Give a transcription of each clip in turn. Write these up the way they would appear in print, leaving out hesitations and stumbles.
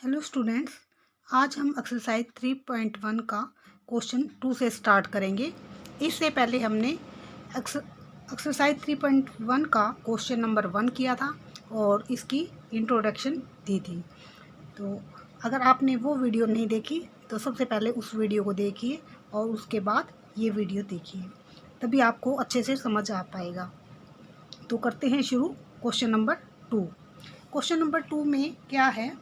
Hello students, आज हम exercise 3.1 का क्वेश्चन 2 से स्टार्ट करेंगे। इससे पहले हमने एक्सरसाइज 3.1 का क्वेश्चन नंबर 1 किया था और इसकी इंट्रोडक्शन दी थी। तो अगर आपने वो वीडियो नहीं देखी तो सबसे पहले उस वीडियो को देखिए और उसके बाद ये वीडियो देखिए, तभी आपको अच्छे से समझ आ पाएगा। तो करते हैं शुरू क्वेश्चन नंबर 2। क्वेश्चन नंबर 2 में क्या है,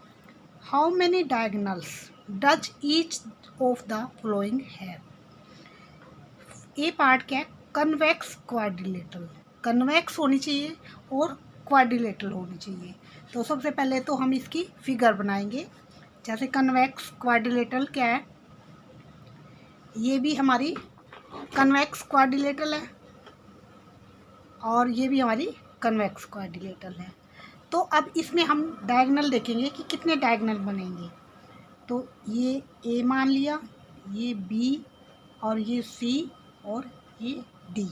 how many diagonals does each of the following है। ए पार्ट क्या है, कन्वेक्स क्वाड्रिलेटरल, कन्वेक्स होनी चाहिए और क्वाड्रिलेटरल होनी चाहिए। तो सबसे पहले तो हम इसकी फिगर बनाएंगे। जैसे कन्वेक्स क्वाड्रिलेटरल क्या है, ये भी हमारी कन्वेक्स क्वाड्रिलेटरल है और ये भी हमारी कन्वेक्स क्वाड्रिलेटरल है। तो अब इसमें हम डायगोनल देखेंगे कि कितने डायगोनल बनेंगे। तो ये ए मान लिया, ये बी और ये सी और ये डी।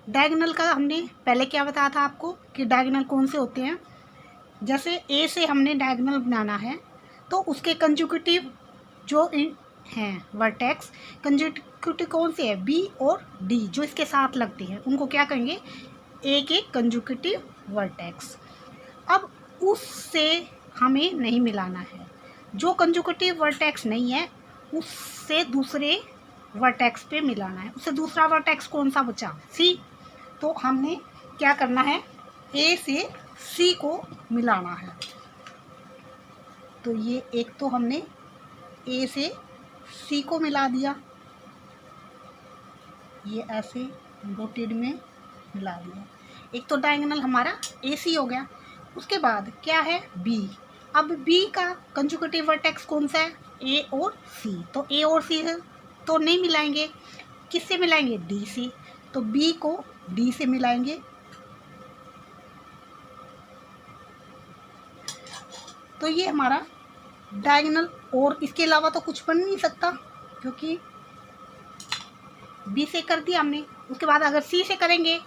डायगोनल का हमने पहले क्या बताया था आपको कि डायगोनल कौन से होते हैं। जैसे ए से हमने डायगोनल बनाना है तो उसके कंजुगेटिव जो हैं वर्टेक्स, कंजुगेटिव कौन से है, बी और डी, जो इसके साथ लगते हैं उनको क्या कहेंगे, ए के कंजुगेटिव वर्टेक्स। अब उससे हमें नहीं मिलाना है, जो कंजुगेटिव वर्टेक्स नहीं है उससे दूसरे वर्टेक्स पे मिलाना है। उससे दूसरा वर्टेक्स कौन सा बचा, सी। तो हमने क्या करना है, ए से सी को मिलाना है। तो ये एक तो हमने ए से सी को मिला दिया, ये ऐसे डॉटेड में मिला दिया। एक तो डायगोनल हमारा ए सी हो गया। उसके बाद क्या है, बी। अब बी का कंजुगेटिव वर्टेक्स कौन सा है, ए और सी। तो ए और सी है तो नहीं मिलाएंगे, किससे मिलाएंगे, डी से। तो बी को डी से मिलाएंगे। तो ये हमारा डायगोनल, और इसके अलावा तो कुछ बन नहीं सकता क्योंकि बी से कर दिया हमने। उसके बाद अगर सी से करेंगे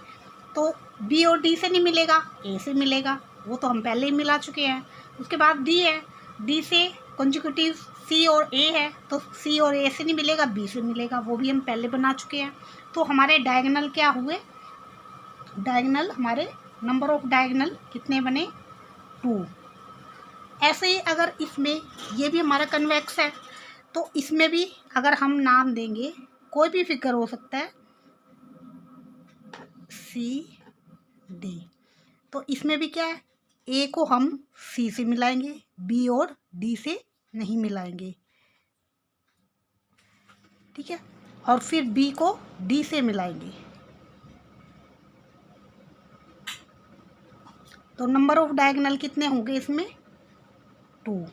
तो बी और डी से नहीं मिलेगा, ए से मिलेगा, वो तो हम पहले ही मिला चुके हैं। उसके बाद डी है, डी से कंजुगेटिव सी और ए है तो सी और ए से नहीं मिलेगा, बी से मिलेगा, वो भी हम पहले बना चुके हैं। तो हमारे डायगोनल क्या हुए, डायगोनल हमारे नंबर ऑफ डायगोनल कितने बने, 2। ऐसे ही अगर इसमें ये भी हमारा कन्वेक्स है तो इसमें भी अगर हम नाम देंगे, कोई भी फिगर हो सकता है, सी डी। तो इसमें भी क्या है, ए को हम सी से मिलाएंगे, बी और डी से नहीं मिलाएंगे, ठीक है। और फिर बी को डी से मिलाएंगे। तो नंबर ऑफ डायगोनल कितने होंगे इसमें, 2।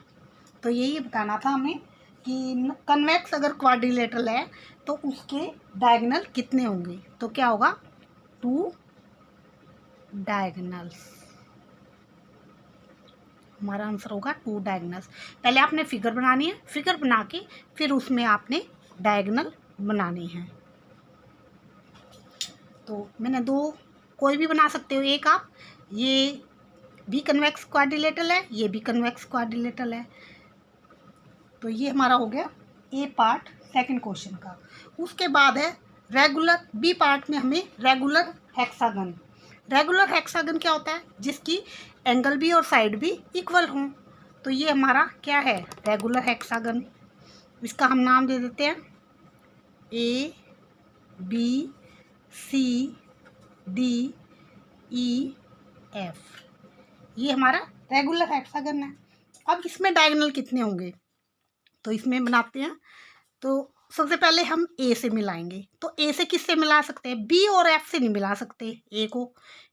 तो यही बताना था हमें कि कन्वेक्स अगर क्वाड्रिलेटरल है तो उसके डायगोनल कितने होंगे। तो क्या होगा, 2 डायगोनल्स। हमारा आंसर होगा 2 डायगोनल्स। पहले आपने फिगर बनानी है, फिगर बना के फिर उसमें आपने डायगोनल बनाने हैं। तो मैंने 2, कोई भी बना सकते हो एक आप, ये भी कन्वेक्स क्वाड्रिलेटरल है, ये भी कन्वेक्स क्वाड्रिलेटरल है। तो ये हमारा हो गया ए पार्ट सेकंड क्वेश्चन का। उसके बाद है रेगुलर, बी पार्ट में हमें रेगुलर हेक्सागन। रेगुलर हेक्सागन क्या होता है, जिसकी एंगल भी और साइड भी इक्वल हों। तो ये हमारा क्या है, रेगुलर हेक्सागन। इसका हम नाम दे देते हैं A B C D E F. ये हमारा रेगुलर हेक्सागन है। अब इसमें डायगोनल कितने होंगे, तो इसमें बनाते हैं। तो सबसे पहले हम ए से मिलाएंगे। तो ए से किससे मिला सकते हैं, बी और एफ से नहीं मिला सकते ए को,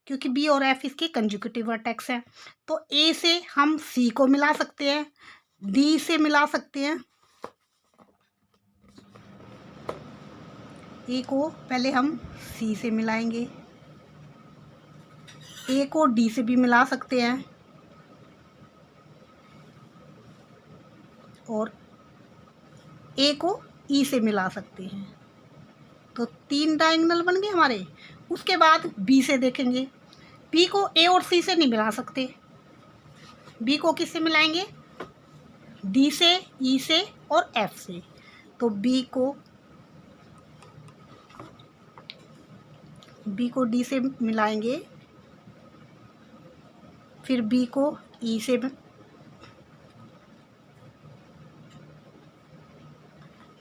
क्योंकि बी और एफ इसके कंजुगेटिव वर्टेक्स हैं। तो ए से हम सी को मिला सकते हैं, डी से मिला सकते हैं। ए को पहले हम सी से मिलाएंगे, ए को डी से भी मिला सकते हैं और ए को ई से मिला सकते हैं। तो 3 डायगोनल बन गए हमारे। उसके बाद बी से देखेंगे, बी को ए और सी से नहीं मिला सकते, बी को किससे मिलाएंगे, डी से, ई से और एफ से। तो बी को डी से मिलाएंगे, फिर बी को ई से,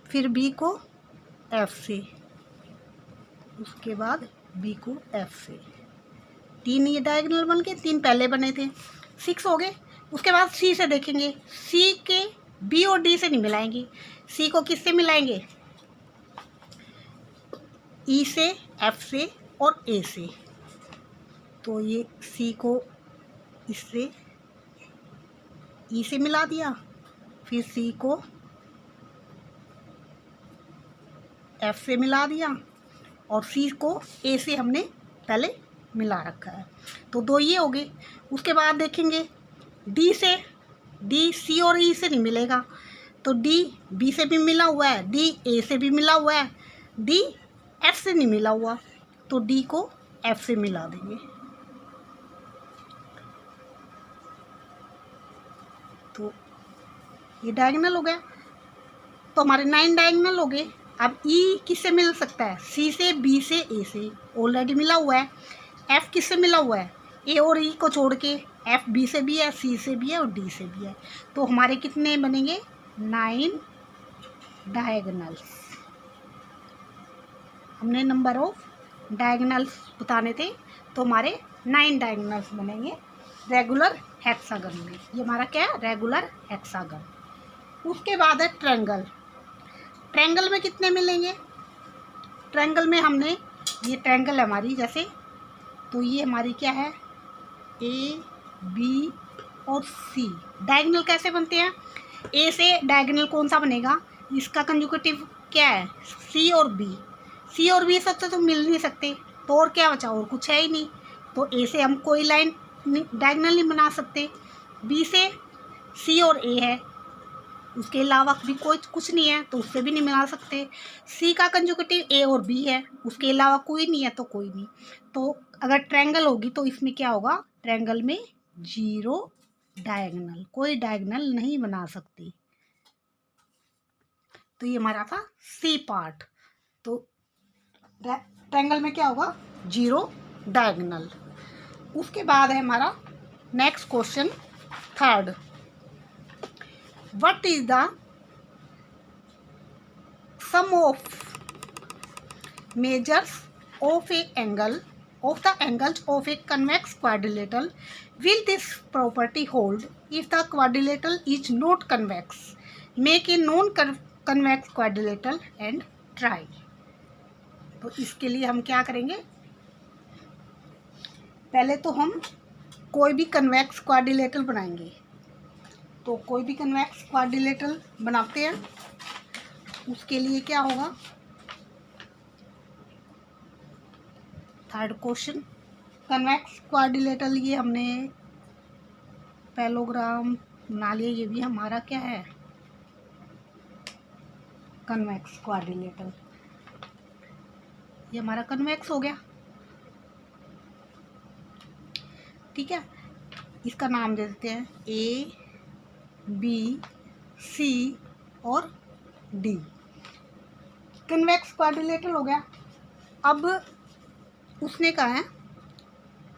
फिर बी को एफ से, उसके बाद बी को एफ से। 3 ये डायगोनल बन के, 3 पहले बने थे, 6 हो गए। उसके बाद सी से देखेंगे, सी के बी और डी से नहीं मिलाएंगे, सी को किससे मिलाएंगे, ई से, एफ से और ए से। तो ये सी को इससे ई से मिला दिया, फिर सी को एफ से मिला दिया और सी को ए से हमने पहले मिला रखा है। तो 2 ये हो गए। उसके बाद देखेंगे डी से, डी सी और ई से नहीं मिलेगा, तो डी बी से भी मिला हुआ है, डी ए से भी मिला हुआ है, डी एफ से नहीं मिला हुआ, तो डी को एफ से मिला देंगे। तो ये डायगोनल हो गया। तो हमारे 9 डायगोनल हो गए। अब ई किससे मिल सकता है, सी से, बी से, ए से ऑलरेडी मिला हुआ है। एफ किससे मिला हुआ है, ए और ई को छोड़ के, एफ बी से भी है, सी से भी है और डी से भी है। तो हमारे कितने बनेंगे, 9 डायगोनल्स। हमने नंबर ऑफ डायगोनल्स बताने थे, तो हमारे 9 डायगोनल्स बनेंगे रेगुलर हेक्सागन में। ये हमारा क्या है, रेगुलर हेक्सागन। उसके बाद है ट्रायंगल। ट्रायंगल में कितने मिलेंगे, ट्रायंगल में हमने, ये ट्रायंगल है हमारी जैसे, तो ये हमारी क्या है, ए बी और सी। डायगोनल कैसे बनते हैं, ए से डायगोनल कौन सा बनेगा, इसका कंजुगेटिव क्या है, सी और बी। सी और बी सबसे तो मिल नहीं सकते, तो और क्या बचा, और कुछ है ही नहीं। तो ए से हम कोई लाइन डायगोनल नहीं बना सकते, बी से सी और ए है, उसके अलावा भी कोई कुछ नहीं है, तो उससे भी नहीं मिला सकते। सी का कंजुगेटिव ए और बी है, उसके अलावा कोई नहीं है, तो कोई नहीं। तो अगर ट्रायंगल होगी तो इसमें क्या होगा, ट्रायंगल में 0 डायगोनल, कोई डायगोनल नहीं बना सकती। तो ये हमारा था सी पार्ट। तो ट्रायंगल में क्या होगा, 0 डायगोनल। उसके बाद है हमारा next question, third. What is the sum of measures of a angle of the angles of a convex quadrilateral? Will this property hold if the quadrilateral is not convex? Make a non-convex quadrilateral and try. तो इसके लिए हम क्या करेंगे, पहले तो हम कोई भी कन्वेक्स क्वाड्रिलेटरल बनाएंगे। तो कोई भी कन्वेक्स क्वाड्रिलेटरल बनाते हैं, उसके लिए क्या होगा, थर्ड क्वेश्चन, कन्वेक्स क्वाड्रिलेटरल, ये हमने पैरेललोग्राम बना लिया, ये भी हमारा क्या है, कन्वेक्स क्वाड्रिलेटरल। ये हमारा कन्वेक्स हो गया, ठीक है। इसका नाम दे देते हैं ए बी सी और डी, कन्वेक्स क्वाड्रिलेटरल हो गया। अब उसने कहा है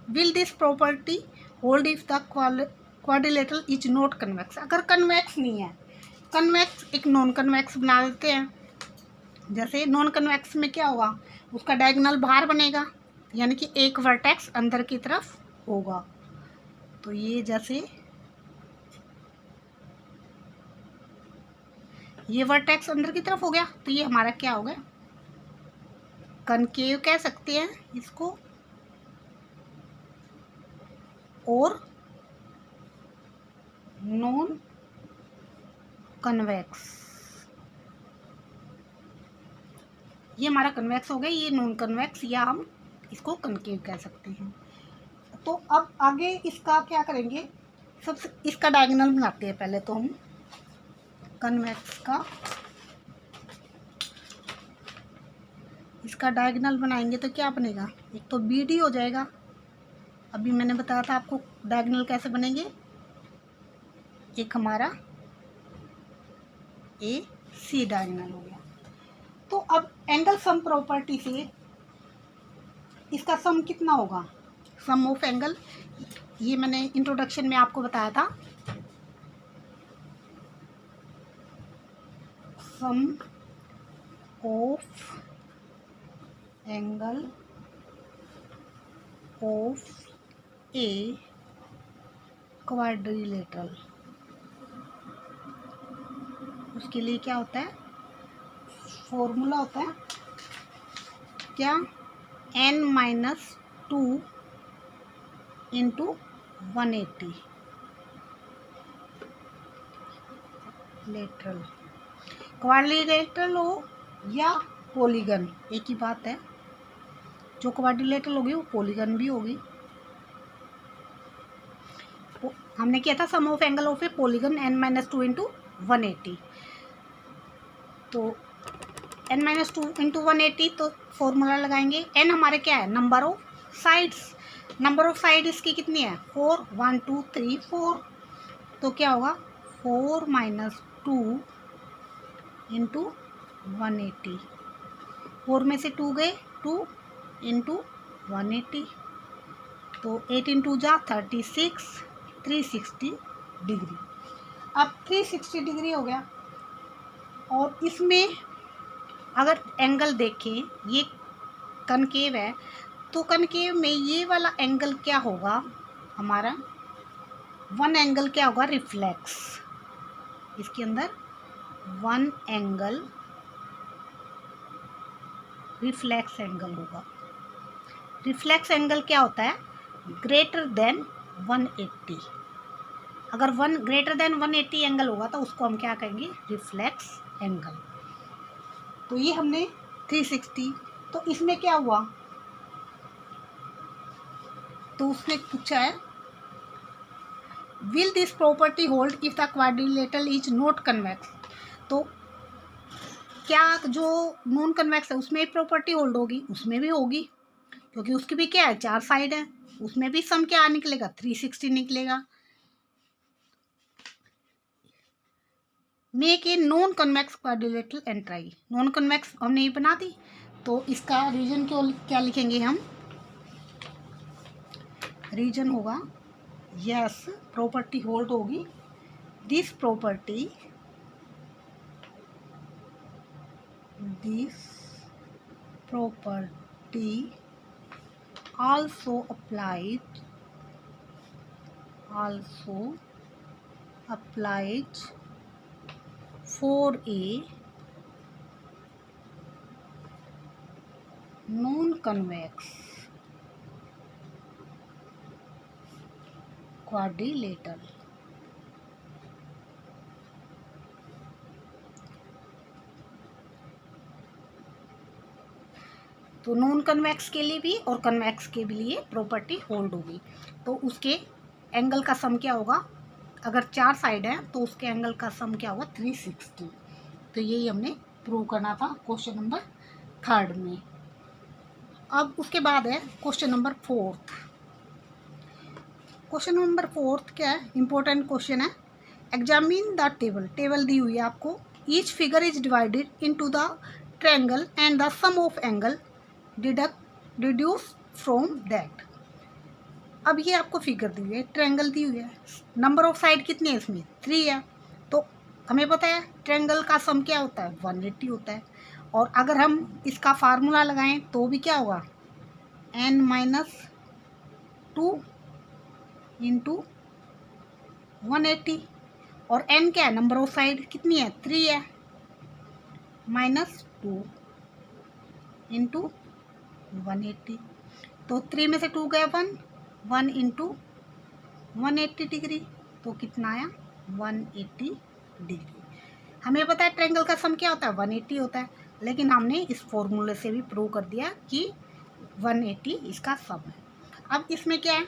will this property hold if the quadrilateral is not convex. अगर कन्वेक्स नहीं है, कन्वेक्स एक नॉन कन्वेक्स बना देते हैं। जैसे नॉन कन्वेक्स में क्या होगा, उसका डायगोनल बाहर बनेगा, यानी कि एक वर्टेक्स अंदर की तरफ होगा। तो ये जैसे ये वर्टेक्स अंदर की तरफ हो गया, तो ये हमारा क्या हो गया, कनकेव कह सकते हैं इसको, और नॉन कन्वेक्स, ये हमारा कन्वेक्स हो गया, ये नॉन कन्वेक्स, या हम इसको कनकेव कह सकते हैं। तो अब आगे इसका क्या करेंगे, सबसे इसका डायगोनल बनाते हैं। पहले तो हम कन्वेक्स का इसका डायगोनल बनाएंगे, तो क्या बनेगा, एक तो बी डी हो जाएगा। अभी मैंने बताया था आपको डायगोनल कैसे बनेंगे, एक हमारा ए सी डायगोनल हो गया। तो अब एंगल सम प्रॉपर्टी से इसका सम कितना होगा, सम ऑफ एंगल, ये मैंने इंट्रोडक्शन में आपको बताया था। Sum of angle of a quadrilateral, उसके लिए क्या होता है, फॉर्मूला होता है क्या, n-2 इंटू 180 लेटरल। क्वाड्रिलेटरल हो या पॉलीगन, एक ही बात है, जो क्वाड्रिलेटरल होगी वो पॉलीगन भी होगी। हमने किया था sum of angle of a polygon n-2 into 180, तो n-2 इंटू 180, तो फॉर्मूला लगाएंगे। n हमारे क्या है, number of sides, number of side इसकी कितनी है 4, 1 2 3 4, तो क्या होगा 4 माइनस 2 इंटू 180, 4 में से 2 गए, 2 इंटू 180, तो 8 इंटू जा 36, 360 डिग्री। अब 360 डिग्री हो गया। और इसमें अगर एंगल देखें, ये कनकेव है, तो कनकेव में ये वाला एंगल क्या होगा हमारा, वन एंगल क्या होगा, रिफ्लेक्स, इसके अंदर वन एंगल रिफ्लेक्स एंगल होगा। रिफ्लेक्स एंगल क्या होता है, ग्रेटर देन 180, अगर ग्रेटर देन 180 एंगल होगा तो उसको हम क्या कहेंगे, रिफ्लेक्स एंगल। तो ये हमने 360, तो इसमें क्या हुआ, तो उसने पूछा है will this property hold if the quadrilateral is not convex, तो क्या जो नॉन कन्वेक्स है उसमें प्रॉपर्टी होल्ड होगी, उसमें भी होगी, क्योंकि उसकी भी क्या है 4 साइड है, उसमें भी सम क्या निकलेगा 360 निकलेगा। Make a non convex quadrilateral and try, non convex हमने ये बना दी, तो इसका रीजन क्या लिखेंगे हम, रीजन होगा यस प्रॉपर्टी होल्ड होगी, this property also applies for a non-convex quadrilateral। तो नॉन कन्वेक्स के लिए भी और कन्वेक्स के भी लिए प्रॉपर्टी होल्ड होगी, तो उसके एंगल का सम क्या होगा, अगर 4 साइड है तो उसके एंगल का सम क्या होगा 360। तो यही हमने प्रूव करना था क्वेश्चन नंबर 3 में। अब उसके बाद है क्वेश्चन नंबर 4। क्वेश्चन नंबर 4 क्या है, इंपॉर्टेंट क्वेश्चन है। एग्जामिन द टेबल दी हुई है आपको, each figure is divided into the triangle and the sum of angle deduce from that. अब ये आपको फिगर दी हुई है, ट्रायंगल दी हुई है, नंबर ऑफ साइड कितने हैं इसमें 3 है, तो हमें पता है ट्रायंगल का सम क्या होता है 180 होता है, और अगर हम इसका फार्मूला लगाएं तो भी क्या होगा n-2 इंटू 180, और n क्या है, नंबर ऑफ साइड कितनी है 3 है, -2 इंटू 180, तो 3 में से 2 गया 1 इंटू 180 डिग्री, तो कितना आया 180 डिग्री। हमें पता है ट्रायंगल का सम क्या होता है 180 होता है, लेकिन हमने इस फॉर्मूले से भी प्रूव कर दिया कि 180 इसका सम है। अब इसमें क्या है,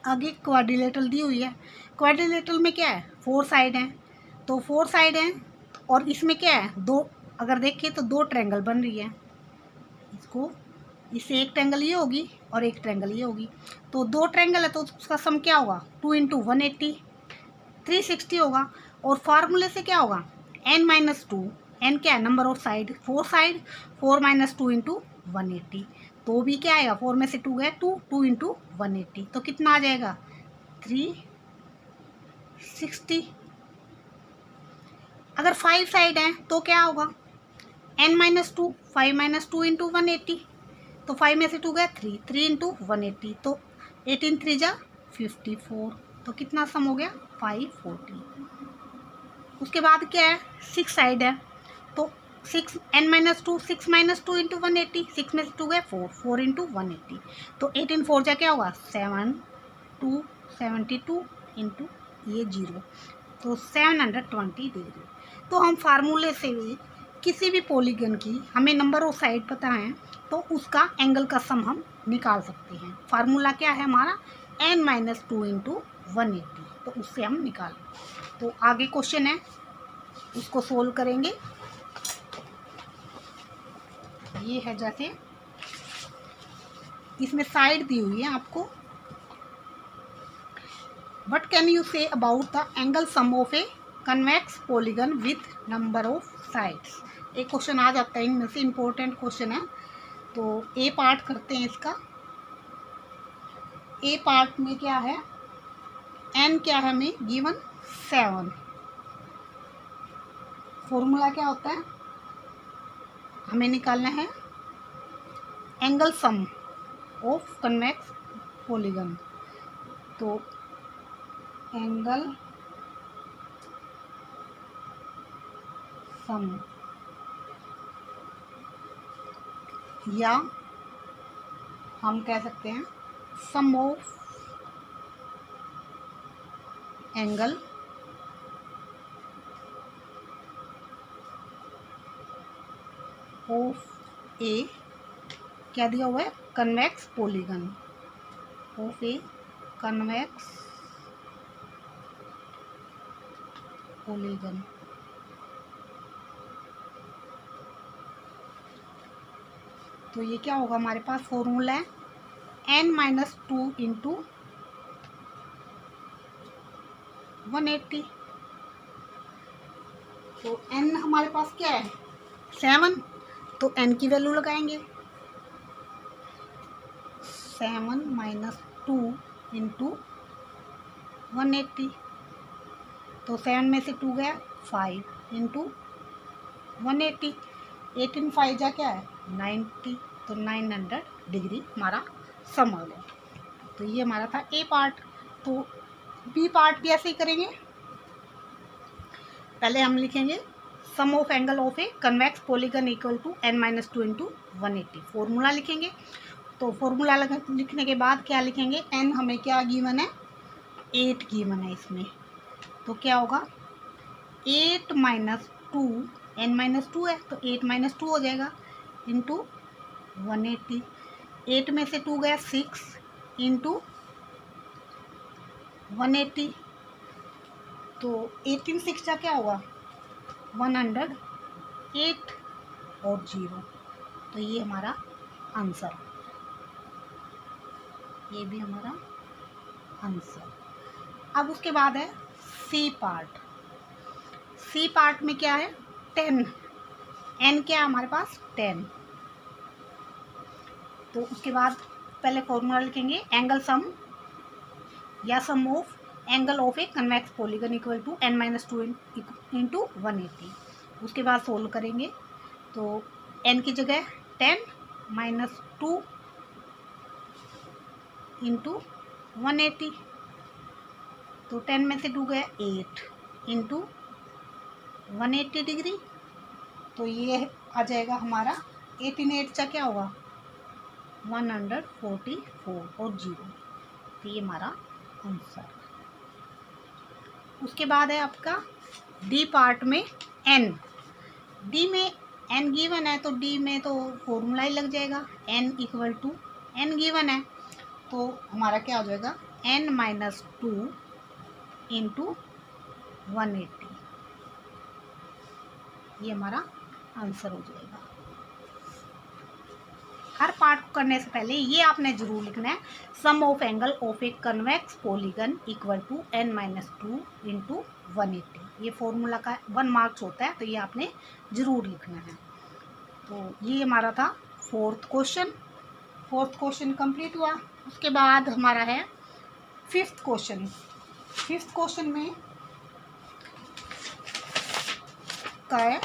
आगे क्वाड्रिलेटरल दी हुई है, क्वाड्रिलेटरल में क्या है 4 साइड हैं, तो 4 साइड हैं, और इसमें क्या है 2, अगर देखें तो 2 ट्रायंगल बन रही है, इसको इससे एक ट्रायंगल ये होगी और एक ट्रायंगल ये होगी, तो 2 ट्रायंगल है तो उसका सम क्या होगा 2 इंटू 180 360 होगा, और फार्मूले से क्या होगा n माइनस टू, n क्या है, number of side, 4 side, 4 minus two into 180, तो भी क्या आएगा, 4 में से 2 गया 2, 2 इंटू 180, तो कितना आ जाएगा 360। अगर 5 साइड हैं तो क्या होगा, n minus to, 5 minus two into 180, तो 5 में से 2 गया 3, 3 इंटू 180, तो 18 3 जा 54, तो कितना सम हो गया 540। उसके बाद क्या है, 6 साइड है, तो 6 n minus to, 6 minus two into 180, 6 में से 2 गया 4, 4 इंटू 180, तो 18 4 जा क्या होगा 72 इंटू ये 0, तो 720 डिग्री। तो हम फार्मूले से भी किसी भी पॉलीगन की हमें नंबर ऑफ साइड पता है तो उसका एंगल का सम हम निकाल सकते हैं। फार्मूला क्या है हमारा, n माइनस टू इंटू 180, तो उससे हम निकाल। तो आगे क्वेश्चन है, उसको सोल्व करेंगे। ये है जैसे इसमें साइड दी हुई है आपको, what can you say about the angle sum of a convex polygon with number of sides. एक क्वेश्चन आ जाता है इनमें से, इम्पोर्टेंट क्वेश्चन है। तो ए पार्ट करते हैं इसका। ए पार्ट में क्या है, एन क्या है हमें गिवन 7, फॉर्मूला क्या होता है, हमें निकालना है angle sum of convex polygon. तो एंगल सम, या हम कह सकते हैं सम ऑफ एंगल ऑफ ए, क्या दिया हुआ है, convex polygon, of a convex polygon. तो ये क्या होगा, हमारे पास फॉर्मूला है n माइनस टू इंटू 180। तो n हमारे पास क्या है 7, तो n की वैल्यू लगाएंगे, 7 माइनस टू इंटू 180, तो 7 में से 2 गया 5 इंटू 180, 18 5 जा क्या है 90, तो 900 डिग्री हमारा सम आ गया। तो ये हमारा था ए पार्ट। तो बी पार्ट भी ऐसे ही करेंगे। पहले हम लिखेंगे sum of angle of a convex polygon equal to n minus two into 180, formula लिखेंगे। तो फॉर्मूला लिखने के बाद क्या लिखेंगे, n हमें क्या गिवन है 8 गिवन है इसमें, तो क्या होगा 8 minus two, n minus to है तो 8 माइनस टू हो जाएगा इंटू 180, 8 में से 2 गया 6 इंटू 180, तो 18 6 का क्या होगा 108 और 0, तो ये हमारा आंसर, ये भी हमारा आंसर। अब उसके बाद है सी पार्ट। सी पार्ट में क्या है 10, n क्या है हमारे पास 10, तो उसके बाद पहले फॉर्मूला लिखेंगे एंगल सम या sum of angle of a convex polygon equal to n minus two into 180। उसके बाद सोल्व करेंगे, तो n की जगह 10 माइनस टू इंटू 180, तो 10 में से 2 गया 8 इंटू 180 डिग्री, तो ये आ जाएगा हमारा 18 8 का क्या होगा 144 और 0, तो ये हमारा आंसर। उसके बाद है आपका डी पार्ट में n, डी में n गिवन है तो डी में तो फॉर्मूला ही लग जाएगा, n equal to n given है तो हमारा क्या हो जाएगा n माइनस टू इंटू 180, ये हमारा आंसर हो जाएगा। हर पार्ट को करने से पहले ये आपने जरूर लिखना है sum of angle of a convex polygon equal to n minus two into 180। ये फॉर्मूला का 1 मार्क्स होता है, तो ये आपने ज़रूर लिखना है। तो ये हमारा था फोर्थ क्वेश्चन कंप्लीट हुआ। उसके बाद हमारा है फिफ्थ क्वेश्चन में का है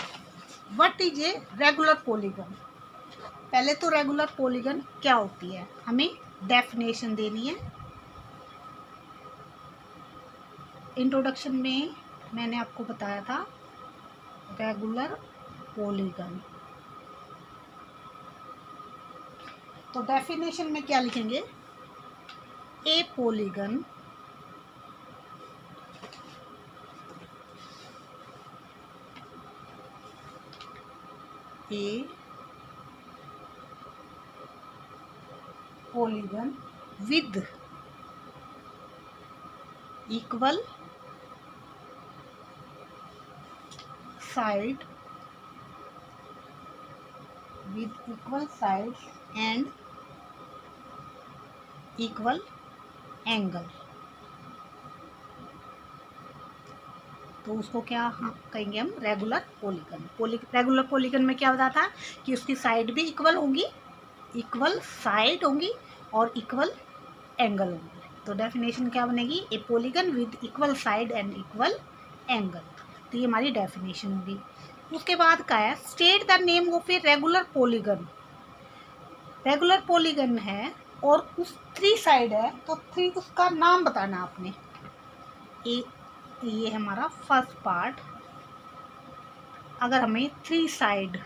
what is a regular polygon. पहले तो रेगुलर पॉलीगन क्या होती है, हमें डेफिनेशन देनी है। इंट्रोडक्शन में मैंने आपको बताया था रेगुलर पॉलीगन, तो डेफिनेशन में क्या लिखेंगे, ए polygon A polygon with equal side and equal angle. तो उसको क्या कहेंगे हम, रेगुलर पॉलीगन। रेगुलर पॉलीगन में क्या बताता है कि उसकी साइड भी इक्वल होंगी, इक्वल साइड होंगी और इक्वल एंगल होंगी। तो डेफिनेशन क्या बनेगी, ए polygon with equal side and equal angle. तो ये हमारी डेफिनेशन होगी। उसके बाद क्या है, state the name of a regular polygon. Regular polygon है और उस 3 साइड है, तो 3 उसका नाम बताना आपने। ये हमारा फर्स्ट पार्ट, अगर हमें 3 साइड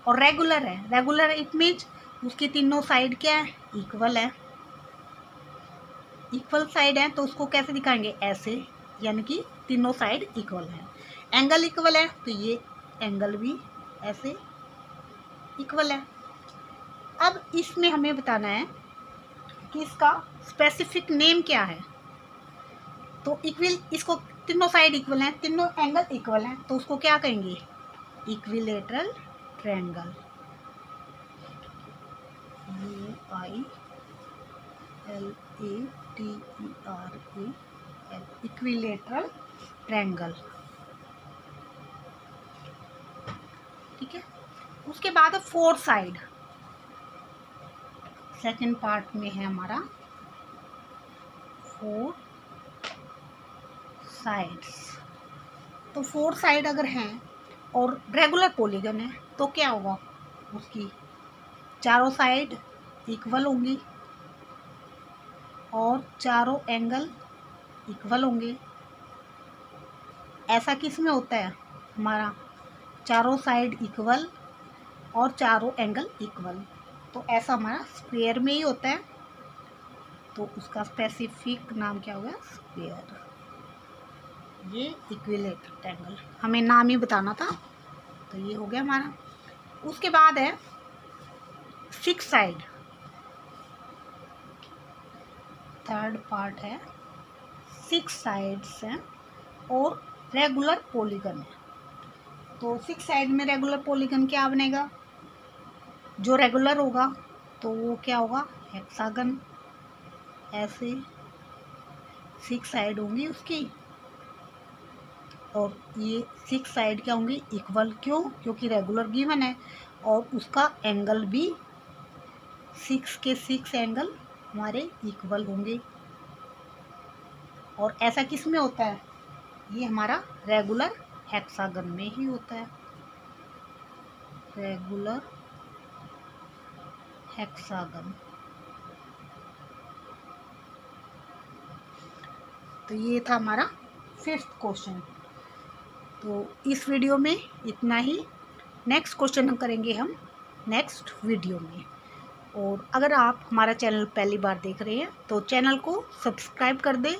और रेगुलर है, रेगुलर इट मीन्स उसकी तीनों साइड क्या है, इक्वल है, इक्वल साइड है, तो उसको कैसे दिखाएंगे, ऐसे, यानी कि तीनों साइड इक्वल है। एंगल इक्वल है, तो ये एंगल भी ऐसे इक्वल है। अब इसमें हमें बताना है कि इसका स्पेसिफिक नेम क्या है। तो इक्वल, इसको तीनों साइड इक्वल हैं, तीनों एंगल इक्वल हैं, तो उसको क्या कहेंगे, equilateral triangle. UILATERAL, equilateral triangle. ठीक है। उसके बाद 4 साइड, सेकेंड पार्ट में है हमारा 4 साइड्स। तो 4 साइड अगर हैं और रेगुलर पॉलीगन है, तो क्या होगा, उसकी चारों साइड इक्वल होंगी और चारों एंगल इक्वल होंगे। ऐसा किस में होता है, हमारा चारों साइड इक्वल और चारों एंगल इक्वल, तो ऐसा हमारा स्क्वायर में ही होता है। तो उसका स्पेसिफिक नाम क्या होगा, स्क्वायर। ये इक्विलेटरल ट्रायंगल, हमें नाम ही बताना था, तो ये हो गया हमारा। उसके बाद है 6 साइड, थर्ड पार्ट है 6 साइड्स हैं और रेगुलर पॉलीगन है। तो 6 साइड में रेगुलर पॉलीगन क्या बनेगा, जो रेगुलर होगा तो वो क्या होगा, हेक्सागन। ऐसे 6 साइड होंगी उसकी, और ये 6 साइड क्या होंगी, इक्वल। क्यों, क्योंकि रेगुलर गिवन है और उसका एंगल भी 6 के 6 एंगल हमारे इक्वल होंगे। और ऐसा किस में होता है, ये हमारा रेगुलर हेक्सागन में ही होता है, रेगुलर हेक्सागन। तो ये था हमारा 5th क्वेश्चन। तो इस वीडियो में इतना ही। नेक्स्ट क्वेश्चन करेंगे हम नेक्स्ट वीडियो में। और अगर आप हमारा चैनल पहली बार देख रहे हैं तो चैनल को सब्सक्राइब कर दें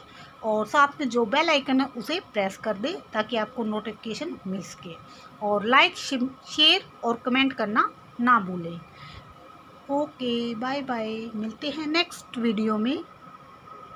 और साथ में जो बेल आइकन है उसे प्रेस कर दें ताकि आपको नोटिफिकेशन मिल सके। और लाइक, शेयर और कमेंट करना ना भूलें। ओके, बाय बाय, मिलते हैं नेक्स्ट वीडियो में।